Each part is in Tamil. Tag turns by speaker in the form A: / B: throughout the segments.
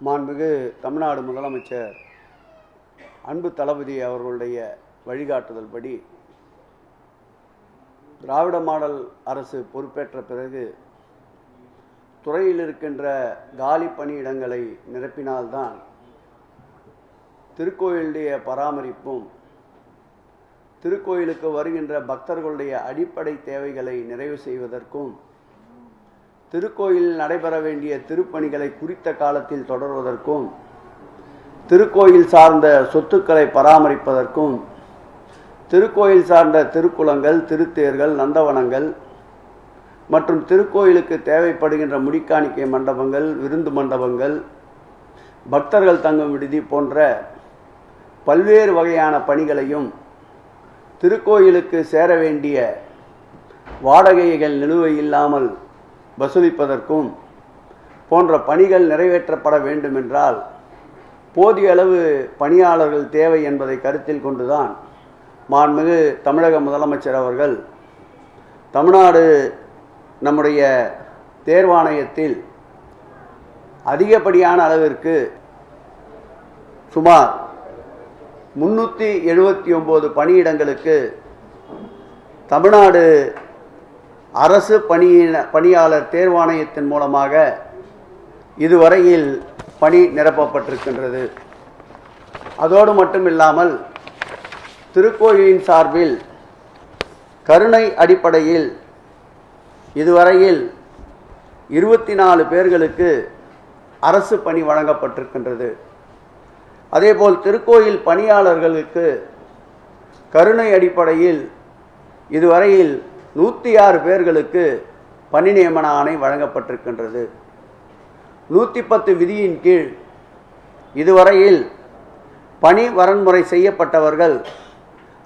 A: மாண்புமிகு தமிழ்நாடு முதலமைச்சர் அன்பு தளபதி அவர்களுடைய வழிகாட்டுதல் படி திராவிட மாடல் அரசு பொறுப்பேற்ற பிறகு துறையில் இருக்கின்ற காலி பணியிடங்களை நிரப்பினால்தான் திருக்கோயிலுடைய பராமரிப்பும் திருக்கோயிலுக்கு வருகின்ற பக்தர்களுடைய அடிப்படை தேவைகளை நிறைவு செய்வதற்கும் திருக்கோயிலில் நடைபெற வேண்டிய திருப்பணிகளை குறித்த காலத்தில் தொடர்வதற்கும் திருக்கோயில் சார்ந்த சொத்துக்களை பராமரிப்பதற்கும் திருக்கோயில் சார்ந்த திருக்குளங்கள், திருத்தேர்கள், நந்தவனங்கள் மற்றும் திருக்கோயிலுக்கு தேவைப்படுகின்ற முடிக்காணிக்கை மண்டபங்கள், விருந்து மண்டபங்கள், பக்தர்கள் தங்கும் விடுதி போன்ற பல்வேறு வகையான பணிகளையும் திருக்கோயிலுக்கு சேர வேண்டிய வாடகைகள் நிலுவை இல்லாமல் வசூலிப்பதற்கும் போன்ற பணிகள் நிறைவேற்றப்பட வேண்டுமென்றால் போதிய அளவு பணியாளர்கள் தேவை என்பதை கருத்தில் கொண்டுதான் மாண்புமிகு தமிழக முதலமைச்சர் அவர்கள் தமிழ்நாடு நம்முடைய தேர்வாணையத்தில் அதிகப்படியான அளவிற்கு சுமார் 379 பணியிடங்களுக்கு தமிழ்நாடு அரசு பணியாளர் தேர்வாணையத்தின் மூலமாக இதுவரையில் பணி நிரப்பப்பட்டிருக்கின்றது. அதோடு மட்டுமில்லாமல் திருக்கோயிலின் சார்பில் கருணை அடிப்படையில் இதுவரையில் 24 பேர்களுக்கு அரசு பணி வழங்கப்பட்டிருக்கின்றது. அதேபோல் திருக்கோயில் பணியாளர்களுக்கு கருணை அடிப்படையில் இதுவரையில் 106 பேர்களுக்கு பணி நியமன ஆணை வழங்கப்பட்டிருக்கின்றது. 110 விதியின் கீழ் இதுவரையில் பணி வரன்முறை செய்யப்பட்டவர்கள்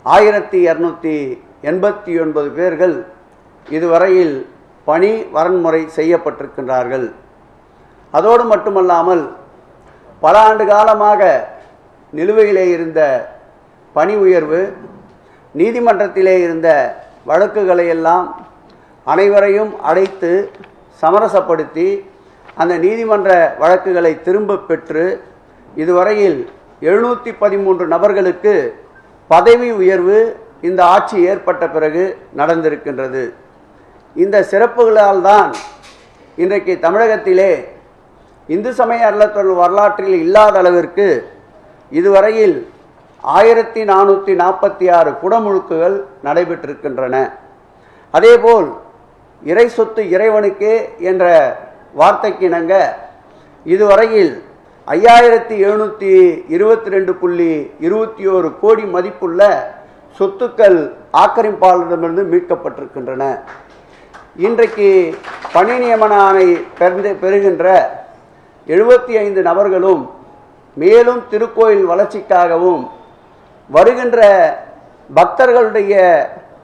A: 1289 பேர்கள் இதுவரையில் பணி வரன்முறை செய்யப்பட்டிருக்கின்றார்கள். அதோடு மட்டுமல்லாமல் பல ஆண்டு காலமாக நிலுவையிலே இருந்த பணி உயர்வு, நீதிமன்றத்திலே இருந்த வழக்குகளை எல்லாம் அனைவரையும் அழைத்து சமரசப்படுத்தி அந்த நீதிமன்ற வழக்குகளை திரும்ப பெற்று இதுவரையில் 713 நபர்களுக்கு பதவி உயர்வு இந்த ஆட்சி ஏற்பட்ட பிறகு நடந்திருக்கின்றது. இந்த சிறப்புகளால் தான் இன்றைக்கு தமிழகத்திலே இந்து சமய அறநிலையத்துறை வரலாற்றில் இல்லாத அளவிற்கு இதுவரையில் 1446 குடமுழுக்குகள் நடைபெற்றிருக்கின்றன. அதேபோல் இறை சொத்து இறைவனுக்கே என்ற வார்த்தைக்கு இணங்க இதுவரையில் 5722.21 கோடி மதிப்புள்ள சொத்துக்கள் ஆக்கிரமிப்பாளரிடமிருந்து மீட்கப்பட்டிருக்கின்றன. இன்றைக்கு பணி நியமன ஆணை பெறுகின்ற 75 நபர்களும் மேலும் திருக்கோயில் வளர்ச்சிக்காகவும் வருகின்ற பக்தர்களுடைய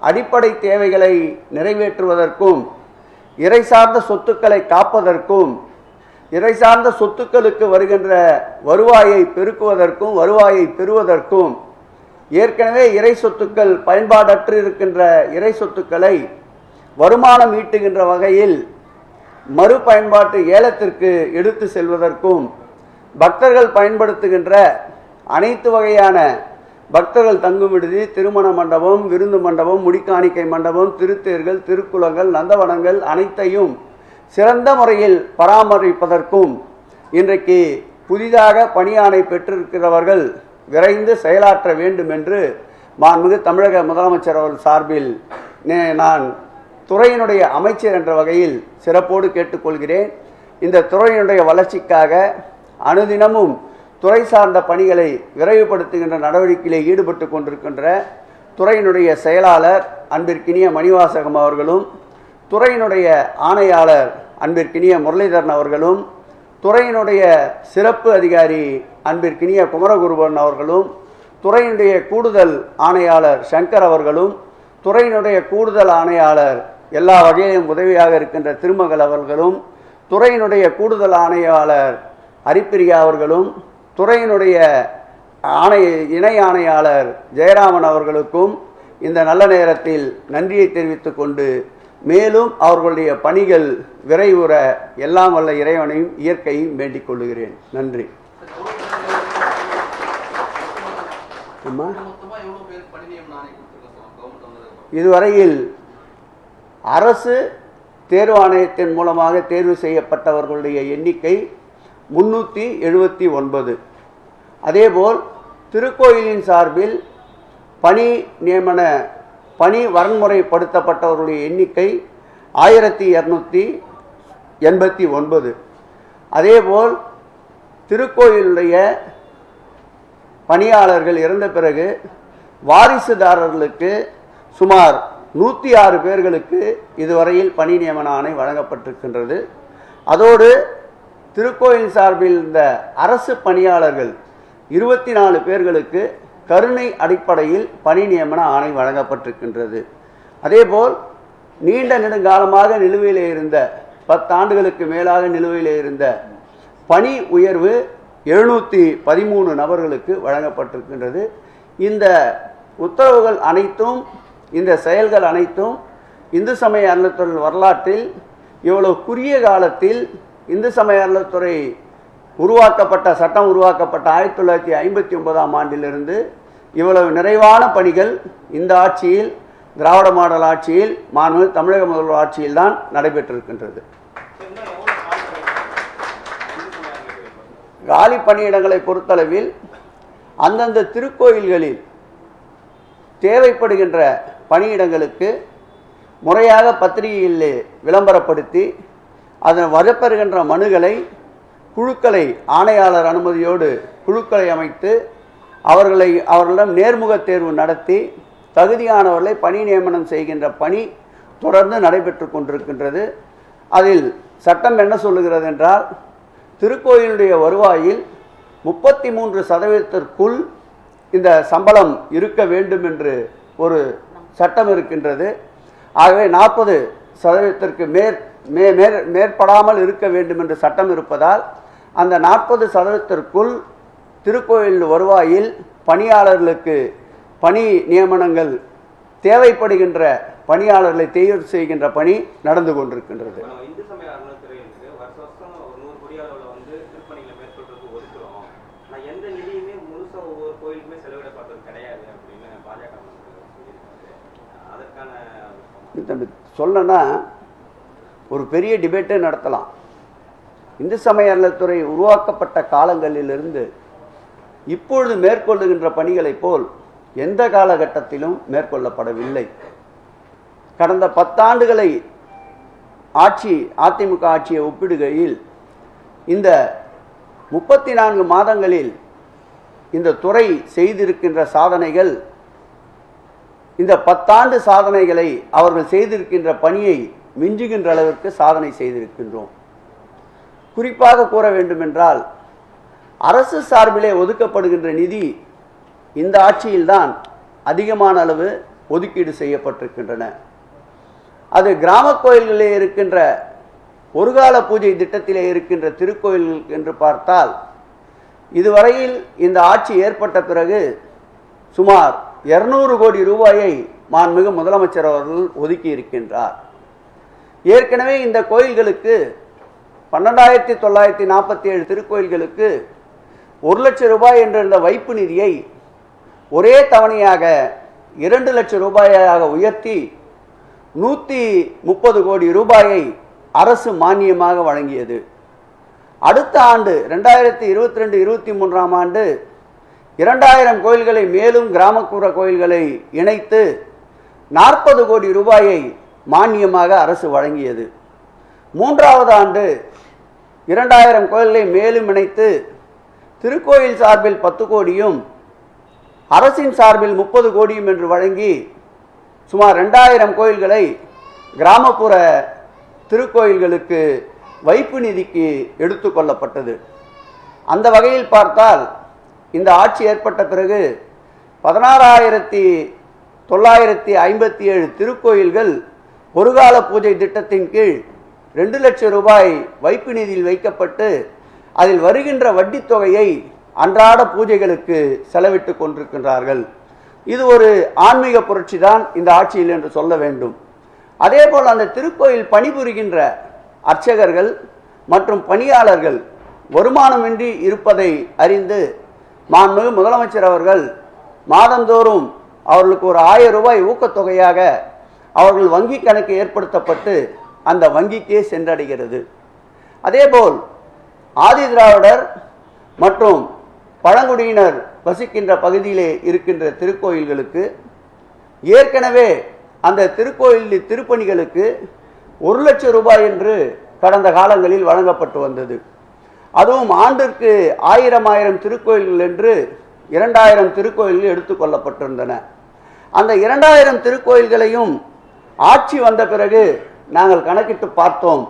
A: அடிப்படை தேவைகளை நிறைவேற்றுவதற்கும் இறை சார்ந்த சொத்துக்களை காப்பதற்கும் இறை சார்ந்த சொத்துக்களுக்கு வருகின்ற வருவாயை பெருக்குவதற்கும் வருவாயை பெறுவதற்கும் ஏற்கனவே இறை சொத்துக்கள் பயன்பாடற்று இருக்கின்ற இறை சொத்துக்களை வருமானம் ஈட்டுகின்ற வகையில் மறுபயன்பாட்டு ஏலத்திற்கு எடுத்து செல்வதற்கும் பக்தர்கள் பயன்படுத்துகின்ற அனைத்து வகையான பக்தர்கள் தங்கும் விடுதி, திருமண மண்டபம், விருந்து மண்டபம், முடிக்காணிக்கை மண்டபம், திருத்தேர்கள், திருக்குளங்கள், நந்தவனங்கள் அனைத்தையும் சிறந்த முறையில் பராமரிப்பதற்கும் இன்றைக்கு புதிதாக பணியாணை பெற்றிருக்கிறவர்கள் விரைந்து செயலாற்ற வேண்டும் என்று மாண்புமிகு தமிழக முதலமைச்சர் அவர்கள் சார்பில் நான் துறையினுடைய அமைச்சர் என்ற வகையில் சிறப்போடு கேட்டுக்கொள்கிறேன். இந்த துறையினுடைய வளர்ச்சிக்காக அனுதினமும் துறை சார்ந்த பணிகளை விரைவுபடுத்துகின்ற நடவடிக்கையிலே ஈடுபட்டு கொண்டிருக்கின்ற துறையினுடைய செயலாளர் அன்பிற்கினிய மணிவாசகம் அவர்களும், துறையினுடைய ஆணையாளர் அன்பிற்கினிய முரளிதரன் அவர்களும், துறையினுடைய சிறப்பு அதிகாரி அன்பிற்கினிய குமரகுருபன் அவர்களும், துறையினுடைய கூடுதல் ஆணையாளர் சங்கர் அவர்களும், துறையினுடைய கூடுதல் ஆணையாளர் எல்லா வகையிலும் உதவியாக இருக்கின்ற திருமகள் அவர்களும், துறையினுடைய கூடுதல் ஆணையாளர் ஹரிப்பிரியா அவர்களும், துறையினுடைய இணை ஆணையாளர் ஜெயராமன் அவர்களுக்கும் இந்த நல்ல நேரத்தில் நன்றியை தெரிவித்துக் கொண்டு மேலும் அவர்களுடைய பணிகள் விரைவுற எல்லாம் வல்ல இறைவனையும் இயற்கையும் வேண்டிக் கொள்ளுகிறேன். நன்றி. இதுவரையில் அரசு தேர்வு ஆணையத்தின் மூலமாக தேர்வு செய்யப்பட்டவர்களுடைய எண்ணிக்கை 379. அதேபோல் திருக்கோயிலின் சார்பில் பணி வரன்முறைப்படுத்தப்பட்டவர்களுடைய எண்ணிக்கை 1289. அதேபோல் திருக்கோயிலுடைய பணியாளர்கள் இறந்த பிறகு வாரிசுதாரர்களுக்கு சுமார் 106 பேர்களுக்கு இதுவரையில் பணி நியமன ஆணை வழங்கப்பட்டிருக்கின்றது. அதோடு திருக்கோயில் சார்பில் இந்த அரசு பணியாளர்கள் 24 பேர்களுக்கு கருணை அடிப்படையில் பணி நியமன ஆணை வழங்கப்பட்டிருக்கின்றது. அதேபோல் நீண்ட நெடுங்காலமாக நிலுவையில் இருந்த 10 ஆண்டுகளுக்கு மேலாக நிலுவையில் இருந்த பணி உயர்வு 713 நபர்களுக்கு வழங்கப்பட்டிருக்கின்றது. இந்த உத்தரவுகள் அனைத்தும், இந்த செயல்கள் அனைத்தும் இந்து சமய அறநிலையத்துறை வரலாற்றில் இவ்வளவு குறுகிய காலத்தில் இந்து சமய அறநிலையத்துறை சட்டம் உருவாக்கப்பட்ட 1959ஆம் ஆண்டிலிருந்து இவ்வளவு நிறைவான பணிகள் இந்த ஆட்சியில், திராவிட மாடல் ஆட்சியில், மாண்புமிகு தமிழக முதல்வர் ஆட்சியில் தான் நடைபெற்றிருக்கின்றது. காலி பணியிடங்களை பொறுத்தளவில் அந்தந்த திருக்கோயில்களில் தேவைப்படுகின்ற பணியிடங்களுக்கு முறையாக பத்திரிகையில் விளம்பரப்படுத்தி அதன் வரப்பெறுகின்ற மனுக்களை குழுக்களை, ஆணையாளர் அனுமதியோடு குழுக்களை அமைத்து அவர்களிடம் நேர்முக தேர்வு நடத்தி தகுதியானவர்களை பணி நியமனம் செய்கின்ற பணி தொடர்ந்து நடைபெற்று கொண்டிருக்கின்றது. அதில் சட்டம் என்ன சொல்லுகிறது என்றால், திருக்கோயிலுடைய வருவாயில் 33% இந்த சம்பளம் இருக்க வேண்டும் என்று ஒரு சட்டம் இருக்கின்றது. ஆகவே 40% மேற்படாமல் இருக்க வேண்டும் என்று சட்டம் இருப்பதால் அந்த 40% திருக்கோயில் வருவாயில் பணியாளர்களுக்கு பணி நியமனங்கள் தேவைப்படுகின்ற பணியாளர்களை தேர்வு செய்கின்ற பணி நடந்து கொண்டிருக்கின்றது. சொல்லனா ஒரு பெரிய டிபேட்டே நடத்தலாம். இந்து சமய அறநிலையத்துறை உருவாக்கப்பட்ட காலங்களிலிருந்து இப்பொழுது மேற்கொள்ளுகின்ற பணிகளைப் போல் எந்த காலகட்டத்திலும் மேற்கொள்ளப்படவில்லை. கடந்த 10 ஆண்டுகளை அதிமுக ஆட்சியை ஒப்பிடுகையில் இந்த 34 மாதங்களில் இந்த துறை செய்திருக்கின்ற சாதனைகள், இந்த 10 ஆண்டு சாதனைகளை அவர்கள் செய்திருக்கின்ற பணியை மிஞ்சுகின்ற அளவிற்கு சாதனை செய்திருக்கின்றோம். குறிப்பாக கூற வேண்டுமென்றால், அரசு சார்பிலே ஒதுக்கப்படுகின்ற நிதி இந்த ஆட்சியில்தான் அதிகமான அளவு ஒதுக்கீடு செய்யப்பட்டிருக்கின்றன. அது கிராம கோயில்களிலே இருக்கின்ற ஒருகால பூஜை திட்டத்திலே இருக்கின்ற திருக்கோயில்கள் என்று பார்த்தால், இதுவரையில் இந்த ஆட்சி ஏற்பட்ட பிறகு சுமார் 200 கோடி ரூபாயை மாண்புமிகு முதலமைச்சர் அவர்கள் ஒதுக்கி இருக்கின்றார். ஏற்கனவே இந்த கோயில்களுக்கு 12947 திருக்கோயில்களுக்கு 1 லட்சம் ரூபாய் என்ற இந்த வைப்பு நிதியை ஒரே தவணையாக 2 லட்சம் ரூபாயாக உயர்த்தி 130 கோடி ரூபாயை அரசு மானியமாக வழங்கியது. அடுத்த ஆண்டு 2022-23ஆம் ஆண்டு 2000 கோயில்களை மேலும் கிராமப்புற கோயில்களை இணைத்து 40 கோடி ரூபாயை மானியமாக அரசு வழங்கியது. 3வது ஆண்டு 2000 கோயில்களை மேலும் இணைத்து திருக்கோயில் சார்பில் 10 கோடியும் அரசின் சார்பில் 30 கோடியும் என்று வழங்கி சுமார் 2000 கோயில்களை கிராமப்புற திருக்கோயில்களுக்கு வைப்பு நிதிக்கு எடுத்துக்கொள்ளப்பட்டது. அந்த வகையில் பார்த்தால் இந்த ஆட்சி ஏற்பட்ட பிறகு 16,957 திருக்கோயில்கள் ஒருகால பூஜை திட்டத்தின் கீழ் 2 லட்சம் ரூபாய் வைப்பு நிதியில் வைக்கப்பட்டு அதில் வருகின்ற வட்டி தொகையை அன்றாட பூஜைகளுக்கு செலவிட்டு கொண்டிருக்கின்றார்கள். இது ஒரு ஆன்மீக புரட்சி தான் இந்த ஆட்சியில் என்று சொல்ல வேண்டும். அதேபோல் அந்த திருக்கோயில் பணிபுரிகின்ற அர்ச்சகர்கள் மற்றும் பணியாளர்கள் வருமானமின்றி இருப்பதை அறிந்து மாண்புமிகு முதலமைச்சர் அவர்கள் மாதந்தோறும் அவர்களுக்கு ஒரு 1000 ரூபாய் ஊக்கத்தொகையாக அவர்கள் வங்கி கணக்கு ஏற்படுத்தப்பட்டு அந்த வங்கிக்கே சென்றடைகிறது. அதேபோல் ஆதி திராவிடர் மற்றும் பழங்குடியினர் வசிக்கின்ற பகுதியிலே இருக்கின்ற திருக்கோயில்களுக்கு ஏற்கனவே அந்த திருக்கோயில் திருப்பணிகளுக்கு 1 லட்சம் ரூபாய் என்று கடந்த காலங்களில் வழங்கப்பட்டு வந்தது. அதுவும் ஆண்டிற்கு 1000 திருக்கோயில்கள் என்று 2000 திருக்கோயில்கள் எடுத்துக்கொள்ளப்பட்டிருந்தன. அந்த 2000 திருக்கோயில்களையும் ஆட்சி வந்த பிறகு நாங்கள் கணக்கிட்டு பார்த்தோம்.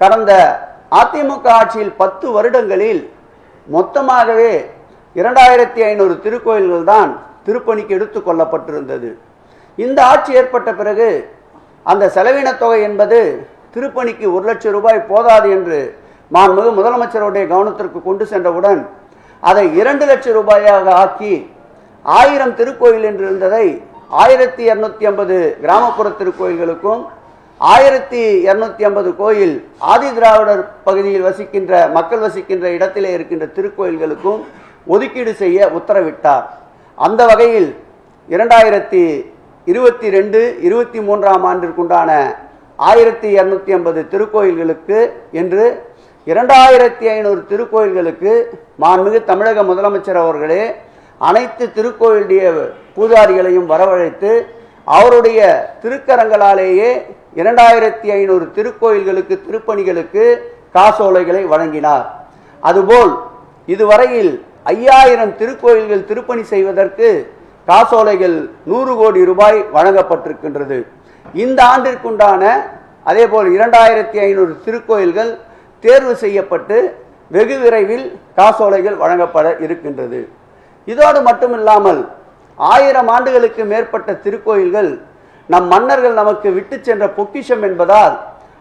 A: கடந்த அதிமுக ஆட்சியில் 10 வருடங்களில் மொத்தமாகவே 2500 திருக்கோயில்கள் தான் திருப்பணிக்கு எடுத்துக்கொள்ளப்பட்டிருந்தது. இந்த ஆட்சி ஏற்பட்ட பிறகு அந்த செலவின தொகை என்பது திருப்பணிக்கு 1 லட்சம் ரூபாய் போதாது என்று மாண்புமிகு முதலமைச்சருடைய கவனத்திற்கு கொண்டு சென்றவுடன் அதை 2 லட்சம் ரூபாயாக ஆக்கி 1000 திருக்கோயில் என்று இருந்ததை 1250 கிராமப்புற திருக்கோயில்களுக்கும் 1250 கோயில் ஆதி திராவிடர் பகுதியில் வசிக்கின்ற மக்கள் வசிக்கின்ற இடத்திலே இருக்கின்ற திருக்கோயில்களுக்கும் ஒதுக்கீடு செய்ய உத்தரவிட்டார். அந்த வகையில் 2022-23 ஆண்டிற்குண்டான 1250 திருக்கோயில்களுக்கு என்று 2500 திருக்கோயில்களுக்கு மாண்புமிகு தமிழக முதலமைச்சர் அவர்களே அனைத்து திருக்கோயிலுடைய பூஜாரிகளையும் வரவழைத்து அவருடைய திருக்கரங்களாலேயே 2500 திருக்கோயில்களுக்கு திருப்பணிகளுக்கு காசோலைகளை வழங்கினார். அதுபோல் இதுவரையில் 5000 திருக்கோயில்கள் திருப்பணி செய்வதற்கு காசோலைகள் 100 கோடி ரூபாய் வழங்கப்பட்டிருக்கின்றது. இந்த ஆண்டிற்குண்டான அதேபோல் 2500 திருக்கோயில்கள் தேர்வு செய்யப்பட்டு வெகு விரைவில் காசோலைகள் வழங்கப்பட இருக்கின்றது. இதோடு மட்டுமில்லாமல் 1000 ஆண்டுகளுக்கு மேற்பட்ட திருக்கோயில்கள் நம் மன்னர்கள் நமக்கு விட்டு சென்ற பொக்கிஷம் என்பதால்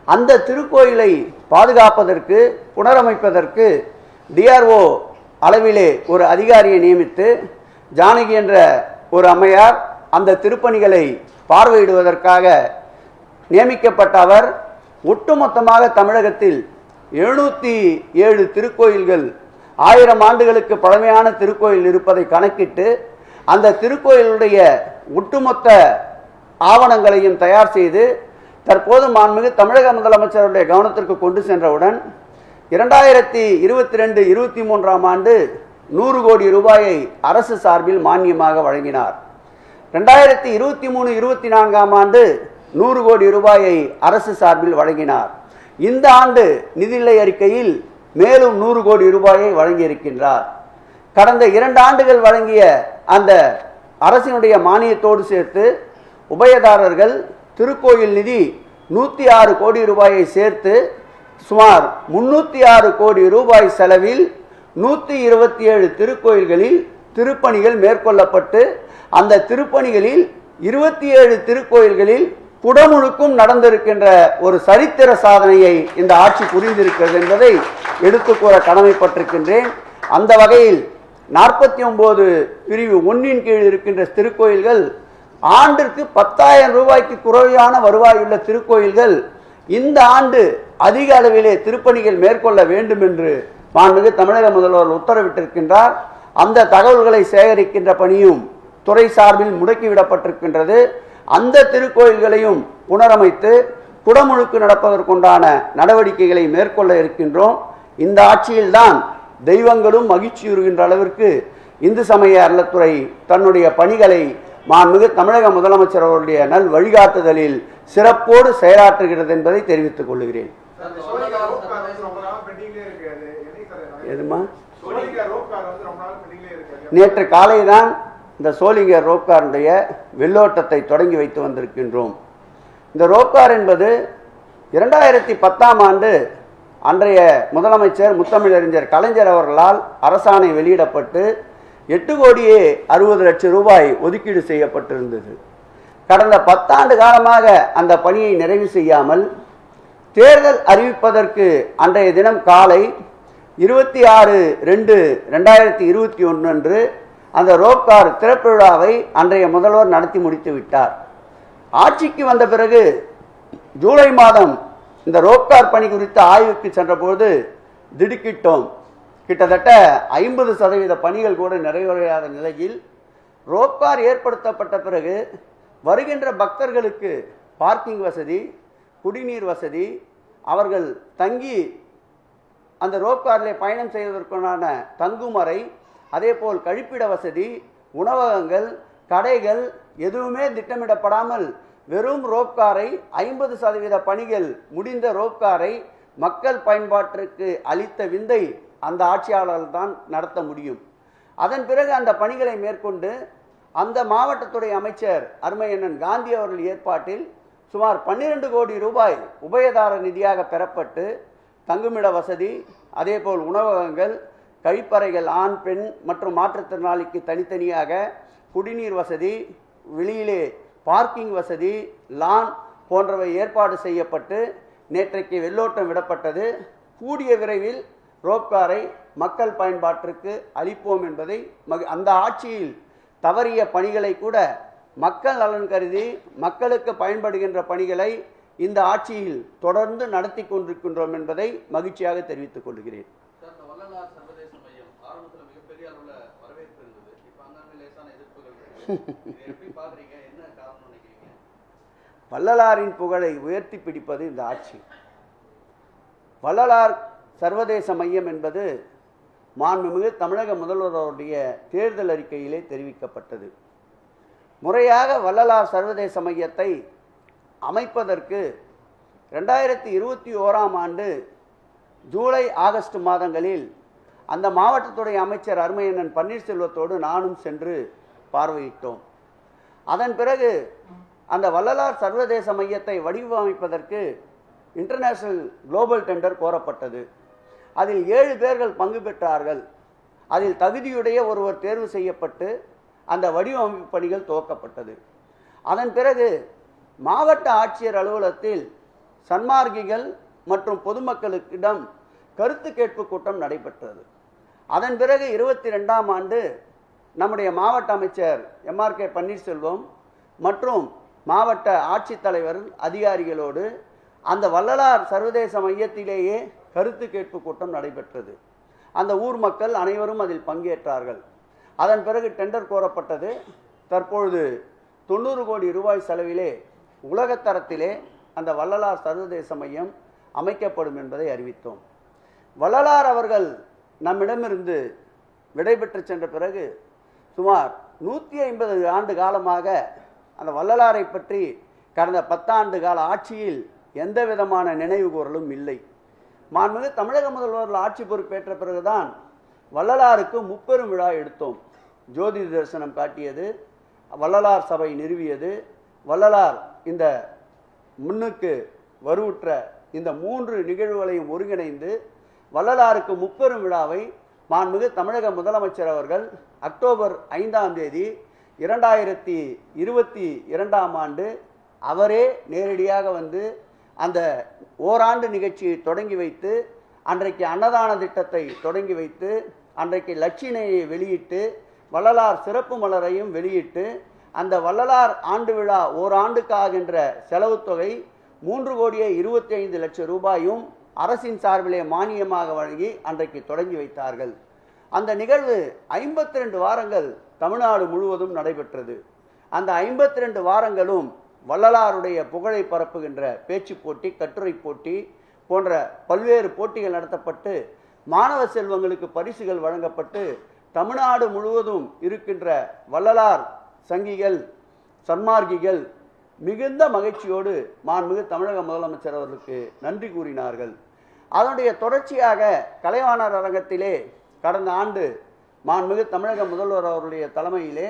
A: அந்த திருக்கோயிலை பாதுகாப்பதற்கு புனரமைப்பதற்கு டிஆர்ஓ அளவிலே ஒரு அதிகாரியை நியமித்து ஜானகி என்ற ஒரு அம்மையார் அந்த திருப்பணிகளை பார்வையிடுவதற்காக நியமிக்கப்பட்ட அவர் ஒட்டுமொத்தமாக தமிழகத்தில் 707 திருக்கோயில்கள் 1000 ஆண்டுகளுக்கு பழமையான திருக்கோயில் இருப்பதை கணக்கிட்டு அந்த திருக்கோயிலுடைய ஒட்டுமொத்த ஆவணங்களையும் தயார் செய்து தற்போது மாண்புமிகு தமிழக முதலமைச்சருடைய கவனத்திற்கு கொண்டு சென்றவுடன் 2022-23 ஆண்டு 100 கோடி ரூபாயை அரசு சார்பில் மானியமாக வழங்கினார். 2023-24 ஆண்டு 100 கோடி ரூபாயை அரசு சார்பில் வழங்கினார். இந்த ஆண்டு நிதிநிலை அறிக்கையில் மேலும் 100 கோடி ரூபாயை வழங்கியிருக்கின்றார். கடந்த 2 ஆண்டுகள் வழங்கிய அந்த அரசினுடைய மானியத்தோடு சேர்த்து உபயதாரர்கள் திருக்கோயில் நிதி 106 கோடி ரூபாயை சேர்த்து சுமார் 306 கோடி ரூபாய் செலவில் 127 திருக்கோயில்களில் திருப்பணிகள் மேற்கொள்ளப்பட்டு அந்த திருப்பணிகளில் 27 திருக்கோயில்களில் குடமுழுக்கும் நடந்திருக்கின்ற ஒரு சரித்திர சாதனையை இந்த ஆட்சி புரிந்திருக்கிறது என்பதை எடுத்துக்கூற கடமைப்பட்டிருக்கின்றேன். அந்த வகையில் 49 பிரிவு 1 கீழ் இருக்கின்ற திருக்கோயில்கள் ஆண்டிற்கு 10,000 ரூபாய்க்கு குறைவான வருவாயுள்ள திருக்கோயில்கள் இந்த ஆண்டு அதிக அளவிலே திருப்பணிகள் மேற்கொள்ள வேண்டும் என்று மாண்புமிகு தமிழக முதல்வர் உத்தரவிட்டிருக்கின்றார். அந்த தகவல்களை சேகரிக்கின்ற பணியும் துறை சார்பில் முடக்கிவிடப்பட்டிருக்கின்றது. அந்த திருக்கோயில்களையும் புனரமைத்து குடமுழுக்கு நடப்பதற்குண்டான நடவடிக்கைகளை மேற்கொள்ள இருக்கின்றோம். இந்த ஆட்சியில்தான் தெய்வங்களும் மகிழ்ச்சியுறுகின்ற அளவிற்கு இந்து சமய அறநிலையத்துறை தன்னுடைய பணிகளை மாண்புமிகு தமிழக முதலமைச்சர் அவருடைய நல் வழிகாட்டுதலில் சிறப்போடு செயலாற்றுகிறது என்பதை தெரிவித்துக் கொள்கிறேன். நேற்று காலை தான் இந்த சோளிங்கர் ரோப்காருடைய வெள்ளோட்டத்தை தொடங்கி வைத்து வந்திருக்கின்றோம். இந்த ரோப்கார் என்பது 2010 ஆண்டு அன்றைய முதலமைச்சர் முத்தமிழறிஞர் கலைஞர் அவர்களால் அரசாணை வெளியிடப்பட்டு 8,60,00,000 ரூபாய் ஒதுக்கீடு செய்யப்பட்டிருந்தது. கடந்த 10 ஆண்டு காலமாக அந்த பணியை நிறைவு செய்யாமல் தேர்தல் அறிவிப்பதற்கு அன்றைய தினம் காலை 26/2/2021 அன்று அந்த ரோப்கார் திறப்பு விழாவை அன்றைய முதல்வர் நடத்தி முடித்து விட்டார். ஆட்சிக்கு வந்த பிறகு ஜூலை மாதம் இந்த ரோப்கார் பணி குறித்த ஆய்வுக்கு சென்றபோது திடுக்கிட்டோம். கிட்டத்தட்ட 50% பணிகள் கூட நிறைவேறாத நிலையில் ரோப்கார் ஏற்படுத்தப்பட்ட பிறகு வருகின்ற பக்தர்களுக்கு பார்க்கிங் வசதி, குடிநீர் வசதி, அவர்கள் தங்கி அந்த ரோப்காரிலே பயணம் செய்வதற்கான தங்குமறை, அதேபோல் கழிப்பிட வசதி, உணவகங்கள், கடைகள் எதுவுமே திட்டமிடப்படாமல் வெறும் ரோப்காரை 50% பணிகள் முடிந்த ரோப்காரை மக்கள் பயன்பாட்டிற்கு அளித்த விந்தை அந்த ஆட்சியாளர்கள் தான் நடத்த முடியும். அதன் பிறகு அந்த பணிகளை மேற்கொண்டு அந்த மாவட்டத்துடைய அமைச்சர் அருமையண்ணன் காந்தி அவர்கள் ஏற்பாட்டில் சுமார் 12 கோடி ரூபாய் உபயதார நிதியாக பெறப்பட்டு தங்குமிட வசதி, அதேபோல் உணவகங்கள், கழிப்பறைகள் ஆண் பெண் மற்றும் மாற்றுத்திறனாளிக்கு தனித்தனியாக, குடிநீர் வசதி, வெளியிலே பார்க்கிங் வசதி, லான் போன்றவை ஏற்பாடு செய்யப்பட்டு நேற்றைக்கு வெள்ளோட்டம் விடப்பட்டது. கூடிய விரைவில் ரோப்காரை மக்கள் பயன்பாட்டிற்கு அளிப்போம் என்பதை அந்த ஆட்சியில் தவறிய பணிகளை கூட மக்கள் நலன் கருதி மக்களுக்கு பயன்படுகின்ற பணிகளை இந்த ஆட்சியில் தொடர்ந்து நடத்தி கொண்டிருக்கின்றோம் என்பதை மகிழ்ச்சியாக தெரிவித்துக் கொள்கிறேன். வள்ளலாரின் புகழை உயர்த்தி பிடிப்பது இந்த ஆட்சி. வள்ளலார் சர்வதேச மையம் என்பது மாண்புமிகு தமிழக முதல்வருடைய தேர்தல் அறிக்கையிலே தெரிவிக்கப்பட்டது. முறையாக வள்ளலார் சர்வதேச மையத்தை அமைப்பதற்கு 2021ஆம் ஆண்டு ஜூலை ஆகஸ்ட் மாதங்களில் அந்த மாவட்டத்துடைய அமைச்சர் அருமையண்ணன் பன்னீர்செல்வத்தோடு நானும் சென்று பார்வையிட்டோம். அதன் பிறகு அந்த வள்ளலார் சர்வதேச மையத்தை வடிவமைப்பதற்கு இன்டர்நேஷனல் குளோபல் டெண்டர் கோரப்பட்டது. அதில் 7 பேர்கள் பங்கு பெற்றார்கள். அதில் தகுதியுடைய ஒருவர் தேர்வு செய்யப்பட்டு அந்த வடிவமைப்பு பணிகள் துவக்கப்பட்டது. அதன் பிறகு மாவட்ட ஆட்சியர் அலுவலகத்தில் சன்மார்க்கிகள் மற்றும் பொதுமக்களுக்கிடம் கருத்து கேட்பு கூட்டம் நடைபெற்றது. அதன் பிறகு 22ஆம் ஆண்டு நம்முடைய மாவட்ட அமைச்சர் MRK பன்னீர்செல்வம் மற்றும் மாவட்ட ஆட்சித்தலைவர் அதிகாரிகளோடு அந்த வள்ளலார் சர்வதேச மையத்திலேயே கருத்து கேட்பு கூட்டம் நடைபெற்றது. அந்த ஊர் மக்கள் அனைவரும் அதில் பங்கேற்றார்கள். அதன் பிறகு டெண்டர் கோரப்பட்டது. தற்பொழுது 90 கோடி ரூபாய் செலவிலே உலகத்தரத்திலே அந்த வள்ளலார் சர்வதேச மையம் அமைக்கப்படும் என்பதை அறிவித்தோம். வள்ளலார் அவர்கள் நம்மிடமிருந்து விடைபெற்று சென்ற பிறகு சுமார் 150 ஆண்டு காலமாக அந்த வள்ளலாரை பற்றி கடந்த 10 ஆண்டு கால ஆட்சியில் எந்த விதமான நினைவு கூறலும் இல்லை. மாண்புமிகு தமிழக முதல்வர்கள் ஆட்சி பொறுப்பேற்ற பிறகுதான் வள்ளலாருக்கு முப்பெரும் விழா எடுத்தோம். ஜோதி தரிசனம் காட்டியது, வள்ளலார் சபை நிறுவியது, வள்ளலார் இந்த முன்னுக்கு வருவுற்ற இந்த 3 நிகழ்வுகளையும் ஒருங்கிணைந்து வள்ளலாருக்கு முப்பெரும் விழாவை மாண்புமிகு தமிழக முதலமைச்சர் அவர்கள் அக்டோபர் 5ஆம் தேதி 2022ஆம் ஆண்டு அவரே நேரடியாக வந்து அந்த ஓராண்டு நிகழ்ச்சியை தொடங்கி வைத்து, அன்றைக்கு அன்னதான திட்டத்தை தொடங்கி வைத்து, அன்றைக்கு லட்சினையை வெளியிட்டு, வள்ளலார் சிறப்பு மலரையும் வெளியிட்டு, அந்த வள்ளலார் ஆண்டு விழா ஓராண்டுக்காகின்ற செலவு தொகை 3,25,00,000 ரூபாயும் அரசின் சார்பிலே மானியமாக வழங்கி அன்றைக்கு தொடங்கி வைத்தார்கள். அந்த நிகழ்வு 52 வாரங்கள் தமிழ்நாடு முழுவதும் நடைபெற்றது. அந்த 52 வாரங்களும் வள்ளலாருடைய புகழை பரப்புகின்ற பேச்சு போட்டி, கட்டுரை போட்டி போன்ற பல்வேறு போட்டிகள் நடத்தப்பட்டு மாணவ செல்வங்களுக்கு பரிசுகள் வழங்கப்பட்டு தமிழ்நாடு முழுவதும் இருக்கின்ற வள்ளலார் சங்கிகள், சன்மார்க்கிகள் மிகுந்த மகிழ்ச்சியோடு மாண்புமிகு தமிழக முதலமைச்சர் அவர்களுக்கு நன்றி கூறினார்கள். அதனுடைய தொடர்ச்சியாக கலைவாணர் அரங்கத்திலே கடந்த ஆண்டு மாண்புமிகு தமிழக முதல்வர் அவருடைய தலைமையிலே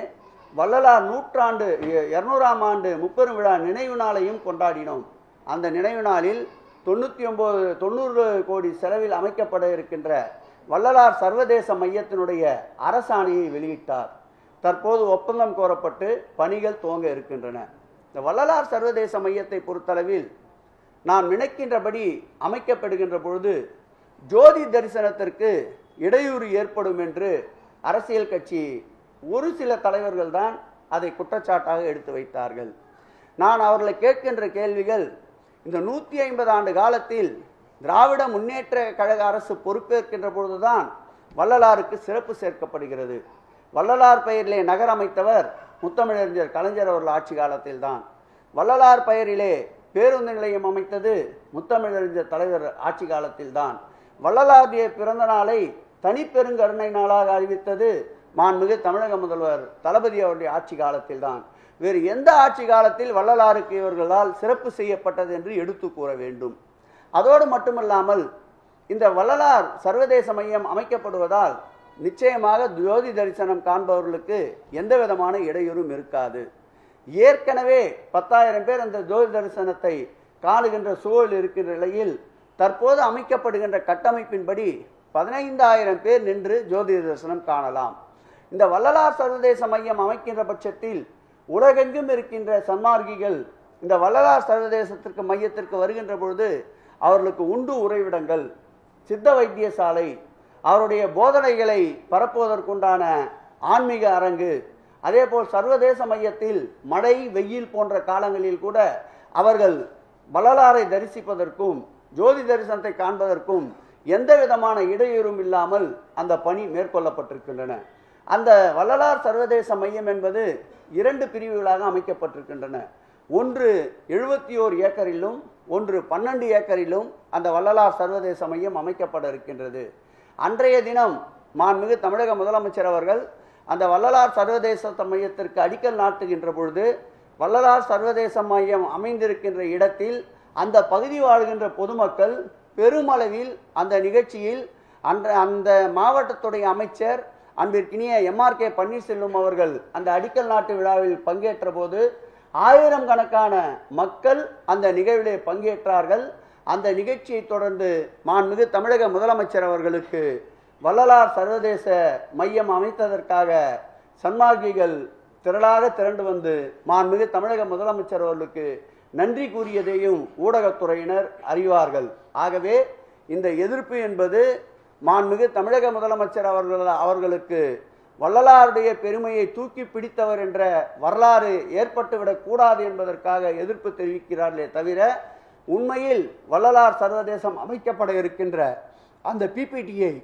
A: வள்ளலார் 200ஆம் ஆண்டு முப்பெரும் விழா நினைவு நாளையும் கொண்டாடினோம். அந்த நினைவு நாளில் 90 கோடி செலவில் அமைக்கப்பட இருக்கின்ற வள்ளலார் சர்வதேச மையத்தினுடைய அரசாணையை வெளியிட்டார். தற்போது ஒப்பந்தம் கோரப்பட்டு பணிகள் துவங்க இருக்கின்றன. இந்த வள்ளலார் சர்வதேச மையத்தை பொறுத்தளவில் நாம் நினைக்கின்றபடி அமைக்கப்படுகின்ற பொழுது ஜோதி தரிசனத்திற்கு இடையூறு ஏற்படும் என்று அரசியல் கட்சி ஒரு சில தலைவர்கள் தான் அதை குற்றச்சாட்டாக எடுத்து வைத்தார்கள். நான் அவர்களை கேட்கின்ற கேள்விகள், இந்த 150 ஆண்டு காலத்தில் திராவிட முன்னேற்ற கழக அரசு பொறுப்பேற்கின்ற பொழுதுதான் வள்ளலாருக்கு சிறப்பு சேர்க்கப்படுகிறது. வள்ளலார் பெயரிலே நகர் அமைத்தவர் முத்தமிழறிஞர் கலைஞர் அவர்கள் ஆட்சி காலத்தில் தான். வள்ளலார் பெயரிலே பேருந்து நிலையம் அமைத்தது முத்தமிழறிஞர் தலைவர் ஆட்சி காலத்தில் தான். வள்ளலாருடைய பிறந்த நாளை தனிப்பெருங்கருணை நாளாக அறிவித்தது மாண்புமிகு தமிழக முதல்வர் தளபதி அவருடைய ஆட்சி காலத்தில் தான். வேறு எந்த ஆட்சி காலத்தில் வள்ளலாருக்கு இவர்களால் சிறப்பு செய்யப்பட்டது என்று எடுத்து கூற வேண்டும். அதோடு மட்டுமல்லாமல் இந்த வள்ளலார் சர்வதேச மையம் அமைக்கப்படுவதால் நிச்சயமாக ஜோதி தரிசனம் காண்பவர்களுக்கு எந்த விதமான இடையூறும் இருக்காது. ஏற்கனவே 10,000 பேர் அந்த ஜோதி தரிசனத்தை காணுகின்ற சூழல் இருக்கின்ற நிலையில் தற்போது அமைக்கப்படுகின்ற கட்டமைப்பின்படி 15,000 பேர் நின்று ஜோதி தரிசனம் காணலாம். இந்த வள்ளலார் சர்வதேச மையம் அமைக்கின்ற பட்சத்தில் உலகெங்கும் இருக்கின்ற சன்மார்க்கிகள் இந்த வள்ளலார் சர்வதேசத்திற்கு மையத்திற்கு வருகின்ற பொழுது அவர்களுக்கு உண்டு உறைவிடங்கள், சித்த வைத்தியசாலை, அவருடைய போதனைகளை பரப்புவதற்குண்டான ஆன்மீக அரங்கு, அதேபோல் சர்வதேச மையத்தில் மழை வெயில் போன்ற காலங்களில் கூட அவர்கள் வள்ளலாரை தரிசிப்பதற்கும் ஜோதி தரிசனத்தை காண்பதற்கும் எந்த விதமான இடையூறும் இல்லாமல் அந்த பணி மேற்கொள்ளப்பட்டிருக்கின்றன. அந்த வள்ளலார் சர்வதேச மையம் என்பது 2 பிரிவுகளாக அமைக்கப்பட்டிருக்கின்றன. ஒன்று 71 ஏக்கரிலும் ஒன்று 12 ஏக்கரிலும் அந்த வள்ளலார் சர்வதேச மையம் அமைக்கப்பட இருக்கின்றது. அன்றைய தினம் மாண்புமிகு தமிழக முதலமைச்சர் அவர்கள் அந்த வள்ளலார் சர்வதேச மையத்திற்கு அடிக்கல் நாட்டுகின்ற பொழுது வள்ளலார் சர்வதேச மையம் அமைந்திருக்கின்ற இடத்தில் அந்த பகுதி வாழ்கின்ற பொதுமக்கள் பெருமளவில் அந்த நிகழ்ச்சியில் அந்த மாவட்டத்துடைய அமைச்சர் அன்பிற்கினிய MRK பன்னீர்செல்வம் அவர்கள் அந்த அடிக்கல் நாட்டு விழாவில் பங்கேற்ற போது 1000 கணக்கான மக்கள் அந்த நிகழ்விலே பங்கேற்றார்கள். அந்த நிகழ்ச்சியை தொடர்ந்து மாண்புமிகு தமிழக முதலமைச்சர் அவர்களுக்கு வள்ளலார் சர்வதேச மையம் அமைத்ததற்காக சன்மார்க்கிகள் திரளாக திரண்டு வந்து மாண்புமிகு தமிழக முதலமைச்சர் அவர்களுக்கு நன்றி கூறியதையும் ஊடகத்துறையினர் அறிவார்கள். ஆகவே இந்த எதிர்ப்பு என்பது மாண்புமிகு தமிழக முதலமைச்சர் அவர்களுக்கு வள்ளலாருடைய பெருமையை தூக்கி பிடித்தவர் என்ற வரலாறு ஏற்பட்டுவிடக் கூடாது என்பதற்காக எதிர்ப்பு தெரிவிக்கிறார்களே தவிர உண்மையில் வள்ளலார் சர்வதேசம் அமைக்கப்பட இருக்கின்ற அந்த PPTயை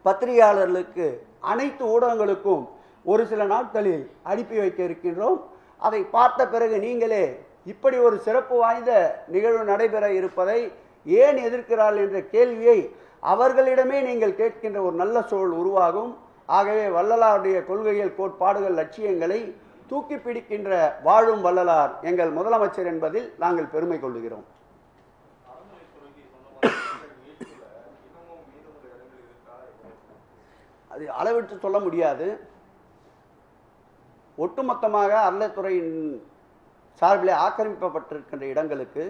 A: பத்திரிகையாளர்களுக்கு அனைத்து ஊடகங்களுக்கும் ஒரு சில நாட்களில் அனுப்பி வைக்க இருக்கின்றோம். அதை பார்த்த பிறகு நீங்களே இப்படி ஒரு சிறப்பு வாய்ந்த நிகழ்வு நடைபெற இருப்பதை ஏன் எதிர்க்கிறார்கள் என்ற கேள்வியை அவர்களிடமே நீங்கள் கேட்கின்ற ஒரு நல்ல சூழல் உருவாகும். ஆகவே வள்ளலாருடைய கொள்கைகள், கோட்பாடுகள், லட்சியங்களை தூக்கி பிடிக்கின்ற வாழும் வள்ளலார் எங்கள் முதலமைச்சர் என்பதில் நாங்கள் பெருமை கொள்ளுகிறோம். அது அளவிட்டு சொல்ல முடியாது. ஒட்டுமொத்தமாக அறநிலையத்துறையின் சார்பிலே ஆக்கிரமிக்கப்பட்டிருக்கின்ற இடங்களுக்கு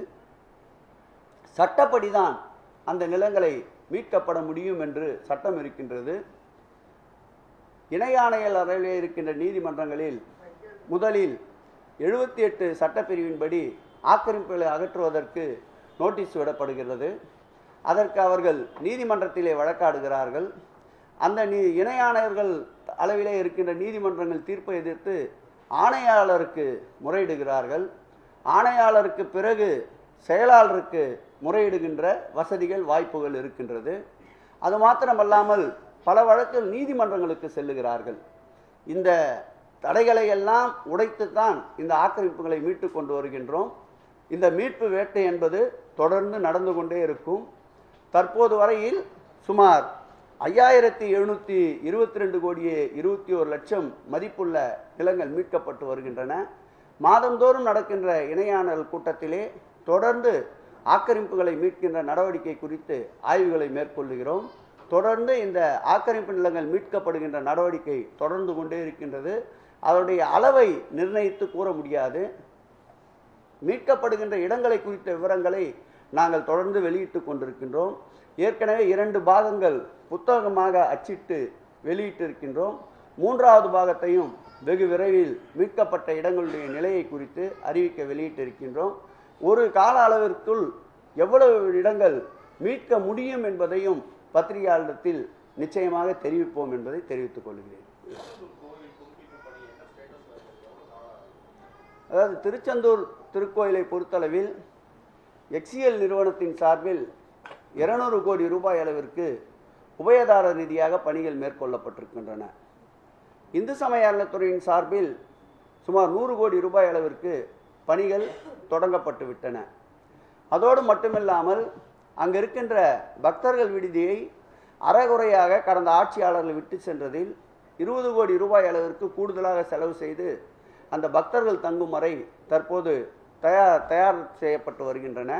A: சட்டப்படிதான் அந்த நிலங்களை மீட்கப்பட முடியும் என்று சட்டம் இருக்கின்றது. இணை ஆணையர் அறையிலே இருக்கின்ற நீதிமன்றங்களில் முதலில் 78 சட்டப்பிரிவின்படி ஆக்கிரமிப்புகளை அகற்றுவதற்கு நோட்டீஸ் விடப்படுகிறது. அதற்கு அவர்கள் நீதிமன்றத்திலே வழக்காடுகிறார்கள். அந்த இணை ஆணையர்கள் அளவிலே இருக்கின்ற நீதிமன்றங்கள் தீர்ப்பை எதிர்த்து ஆணையாளருக்கு முறையிடுகிறார்கள். ஆணையாளருக்கு பிறகு செயலாளருக்கு முறையிடுகின்ற வசதிகள், வாய்ப்புகள் இருக்கின்றது. அது மாத்திரமல்லாமல் பல வழக்கில் நீதிமன்றங்களுக்கு செல்லுகிறார்கள். இந்த தடைகளை எல்லாம் உடைத்துத்தான் இந்த ஆக்கிரமிப்புகளை மீட்டு கொண்டு வருகின்றோம். இந்த மீட்பு வேட்டை என்பது தொடர்ந்து நடந்து கொண்டே இருக்கும். தற்போது வரையில் சுமார் 5722 கோடியே 21 லட்சம் மதிப்புள்ள நிலங்கள் மீட்கப்பட்டு வருகின்றன. மாதந்தோறும் நடக்கின்ற இணையாளர் கூட்டத்திலே தொடர்ந்து ஆக்கிரமிப்புகளை மீட்கின்ற நடவடிக்கை குறித்து ஆய்வுகளை மேற்கொள்கிறோம். தொடர்ந்து இந்த ஆக்கிரமிப்பு நிலங்கள் மீட்கப்படுகின்ற நடவடிக்கை தொடர்ந்து கொண்டே இருக்கின்றது. அதனுடைய அளவை நிர்ணயித்து கூற முடியாது. மீட்கப்படுகின்ற இடங்களை குறித்த விவரங்களை நாங்கள் தொடர்ந்து வெளியிட்டு கொண்டிருக்கின்றோம். ஏற்கனவே 2 பாகங்கள் புத்தகமாக அச்சிட்டு வெளியிட்டிருக்கின்றோம். 3வது பாகத்தையும் வெகு விரைவில் மீட்கப்பட்ட இடங்களுடைய நிலையை குறித்து அறிவிக்க வெளியிட்டிருக்கின்றோம். ஒரு கால அளவிற்குள் எவ்வளவு இடங்கள் மீட்க முடியும் என்பதையும் பத்திரிகையாளத்தில் நிச்சயமாக தெரிவிப்போம் என்பதை தெரிவித்துக் கொள்கிறேன். அதாவது திருச்செந்தூர் திருக்கோயிலை பொறுத்தளவில் எக்ஸிஎல் நிறுவனத்தின் சார்பில் 200 கோடி ரூபாய் அளவிற்கு உபயதார ரீதியாக பணிகள் மேற்கொள்ளப்பட்டிருக்கின்றன. இந்து சமய அறநிலையத்துறையின் சார்பில் சுமார் 100 கோடி ரூபாய் அளவிற்கு பணிகள் தொடங்கப்பட்டு விட்டன. அதோடு மட்டுமில்லாமல் அங்கு இருக்கின்ற பக்தர்கள் விடுதியை அறகுறையாக கடந்த ஆட்சியாளர்கள் விட்டு சென்றதில் 20 கோடி ரூபாய் அளவிற்கு கூடுதலாக செலவு செய்து அந்த பக்தர்கள் தங்கும் அறை தற்போது தயார் செய்யப்பட்டு வருகின்றன.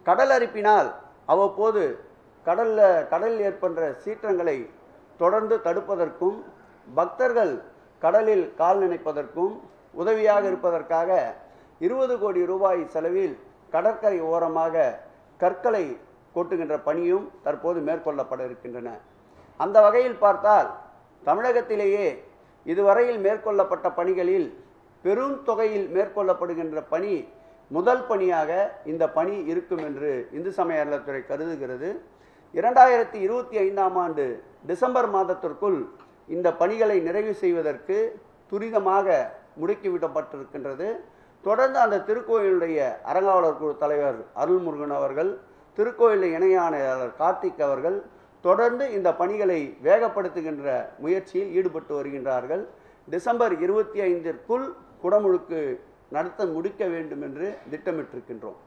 A: கடல் அரிப்பினால் அவ்வப்போது கடலில் ஏற்படுற சீற்றங்களை தொடர்ந்து தடுப்பதற்கும் பக்தர்கள் கடலில் கால் நினைப்பதற்கும் உதவியாக இருப்பதற்காக 20 கோடி ரூபாய் செலவில் கடற்கரை ஓரமாக கற்களை கொட்டுகின்ற பணியும் தற்போது மேற்கொள்ளப்பட இருக்கின்றன. அந்த வகையில் பார்த்தால் தமிழகத்திலேயே இதுவரையில் மேற்கொள்ளப்பட்ட பணிகளில் பெரும் தொகையில் மேற்கொள்ளப்படுகின்ற பணி முதல் பணியாக இந்த பணி இருக்கும் என்று இந்து சமய அறநிலையத்துறை கருதுகிறது. 2025ஆம் ஆண்டு டிசம்பர் மாதத்திற்குள் இந்த பணிகளை நிறைவு செய்வதற்கு துரிதமாக முடுக்கிவிடப்பட்டிருக்கின்றது. தொடர்ந்து அந்த திருக்கோயிலுடைய அறங்காவலர் குழு தலைவர் அருள்முருகன் அவர்கள், திருக்கோயில் இணை ஆணையாளர் கார்த்திக் அவர்கள் தொடர்ந்து இந்த பணிகளை வேகப்படுத்துகின்ற முயற்சியில் ஈடுபட்டு வருகின்றார்கள். டிசம்பர் 25ற்குள் குடமுழுக்கு நடத்த முடிக்க வேண்டும் என்று திட்டமிட்டிருக்கின்றோம்.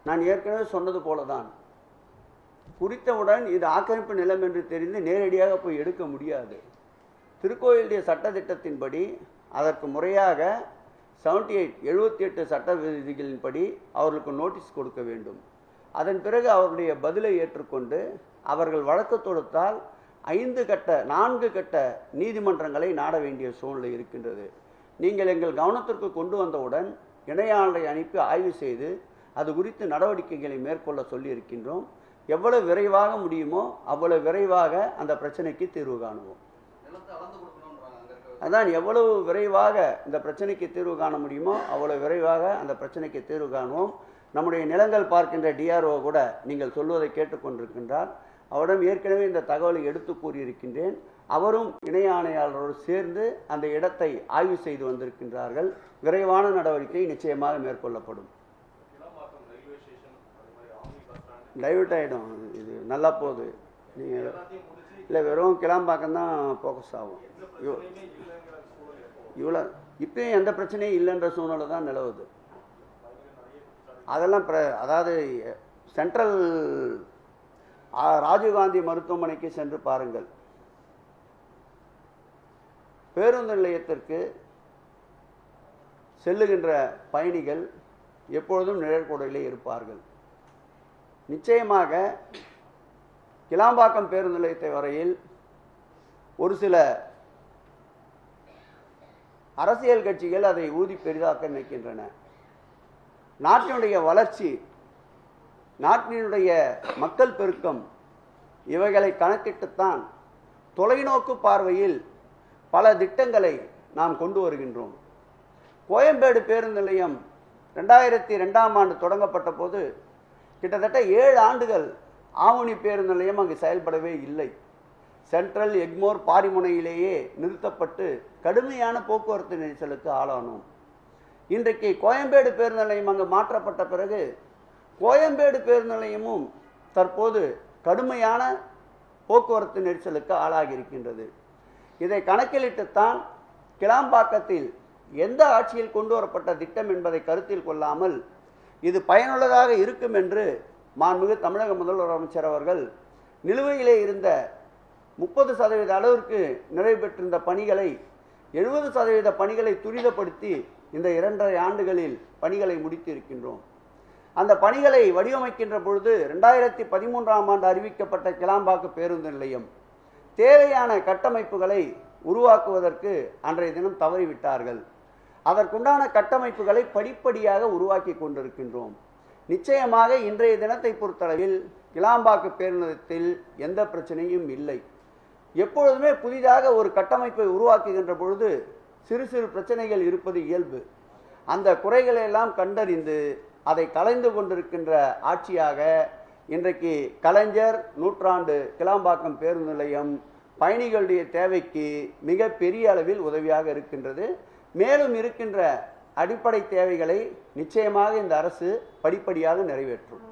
A: நான் ஏற்கனவே சொன்னது போலதான், குறித்தவுடன் இது ஆக்கிரமிப்பு நிலம் என்று தெரிந்து நேரடியாக போய் எடுக்க முடியாது. திருக்கோயிலுடைய சட்டத்திட்டத்தின்படி அதற்கு முறையாக 78 சட்ட விதிகளின்படி அவர்களுக்கு நோட்டீஸ் கொடுக்க வேண்டும். அதன் பிறகு அவருடைய பதிலை ஏற்றுக்கொண்டு அவர்கள் வழக்கு தொடுத்தால் 4 கட்ட நீதிமன்றங்களை நாட வேண்டிய சூழ்நிலை இருக்கின்றது. நீங்கள் எங்கள் கவனத்திற்கு கொண்டு வந்தவுடன் இணையாளரை அனுப்பி ஆய்வு செய்து அது குறித்து நடவடிக்கைகளை மேற்கொள்ள சொல்லி இருக்கின்றோம். எவ்வளவு விரைவாக முடியுமோ அவ்வளவு விரைவாக அந்த பிரச்சனைக்கு தீர்வு காணுவோம். அதான் எவ்வளவு விரைவாக இந்த பிரச்சனைக்கு தீர்வு காண முடியுமோ அவ்வளவு விரைவாக அந்த பிரச்சனைக்கு தீர்வு காணுவோம். நம்முடைய நிலங்கள் பார்க்கின்ற டிஆர்ஓ கூட நீங்கள் சொல்வதை கேட்டுக்கொண்டிருக்கின்றார். அவரிடம் ஏற்கனவே இந்த தகவலை எடுத்து கூறியிருக்கின்றேன். அவரும் இணை ஆணையாளரோடு சேர்ந்து அந்த இடத்தை ஆய்வு செய்து வந்திருக்கின்றார்கள். விரைவான நடவடிக்கை நிச்சயமாக மேற்கொள்ளப்படும். டைவர்ட் ஆகிடும். இது நல்லா போகுது. நீங்கள் இல்லை, வெறும் கிளாம்பாக்கம் தான் ஃபோக்கஸ் ஆகும். இவ்வளோ இப்பயும் எந்த பிரச்சனையும் இல்லைன்ற சூழ்நிலை தான் நிலவுது. அதெல்லாம் அதாவது சென்ட்ரல் ராஜீவ்காந்தி மருத்துவமனைக்கு சென்று பாருங்கள். பேருந்து நிலையத்திற்கு செல்லுகின்ற பயணிகள் எப்பொழுதும் நிழற்குடையிலே இருப்பார்கள். நிச்சயமாக கிளாம்பாக்கம் பேருந்து நிலையத்தை வரையில் ஒரு சில அரசியல் கட்சிகள் அதை ஊதி பெரிதாக்க நினைக்கின்றன. நாட்டினுடைய வளர்ச்சி, நாட்டினுடைய மக்கள் பெருக்கம் இவைகளை கணக்கிட்டுத்தான் தொலைநோக்கு பார்வையில் பல திட்டங்களை நாம் கொண்டு வருகின்றோம். கோயம்பேடு பேருந்து நிலையம் 2002ஆம் ஆண்டு தொடங்கப்பட்ட போது கிட்டத்தட்ட 7 ஆண்டுகள் ஆவணி பேருந்து நிலையம் அங்கு செயல்படவே இல்லை. சென்ட்ரல் எக்மோர் பாரிமுனையிலேயே நிறுத்தப்பட்டு கடுமையான போக்குவரத்து நெரிசலுக்கு ஆளானோம். இன்றைக்கு கோயம்பேடு பேருந்து நிலையம் அங்கு மாற்றப்பட்ட பிறகு கோயம்பேடு பேருந்து நிலையமும் தற்போது கடுமையான போக்குவரத்து நெரிசலுக்கு ஆளாகி இருக்கின்றது. இதை கணக்கிலிட்டுத்தான் கிளாம்பாக்கத்தில் எந்த ஆட்சியில் கொண்டு வரப்பட்ட திட்டம் என்பதை கருத்தில் கொள்ளாமல் இது பயனுள்ளதாக இருக்கும் என்று மாண்புமிகு தமிழக முதல்வர் அமைச்சர் அவர்கள் நிலுவையிலே இருந்த 30% அளவிற்கு நிறைவு பெற்றிருந்த பணிகளை 70% பணிகளை துரிதப்படுத்தி இந்த 2.5 ஆண்டுகளில் பணிகளை முடித்து இருக்கின்றோம். அந்த பணிகளை வடிவமைக்கின்ற பொழுது 2013ஆம் ஆண்டு அறிவிக்கப்பட்ட கிளாம்பாக்கம் பேருந்து நிலையம் தேவையான கட்டமைப்புகளை உருவாக்குவதற்கு அன்றைய தினம் தவறிவிட்டார்கள். அதற்குண்டான கட்டமைப்புகளை படிப்படியாக உருவாக்கி கொண்டிருக்கின்றோம். நிச்சயமாக இன்றைய தினத்தை பொறுத்தளவில் கிளாம்பாக்கம் பேருந்து நிலையத்தில் எந்த பிரச்சனையும் இல்லை. எப்பொழுதுமே புதிதாக ஒரு கட்டமைப்பை உருவாக்குகின்ற பொழுது சிறு சிறு பிரச்சனைகள் இருப்பது இயல்பு. அந்த குறைகளை எல்லாம் கண்டறிந்து அதை களைந்து கொண்டிருக்கின்ற ஆட்சியாக இன்றைக்கு கலைஞர் நூற்றாண்டு கிளாம்பாக்கம் பேருந்து நிலையம் பயணிகளுடைய தேவைக்கு மிக பெரிய அளவில் உதவியாக இருக்கின்றது. மேலும் இருக்கின்ற அடிப்படை தேவைகளை நிச்சயமாக இந்த அரசு படிப்படியாக நிறைவேற்றும்.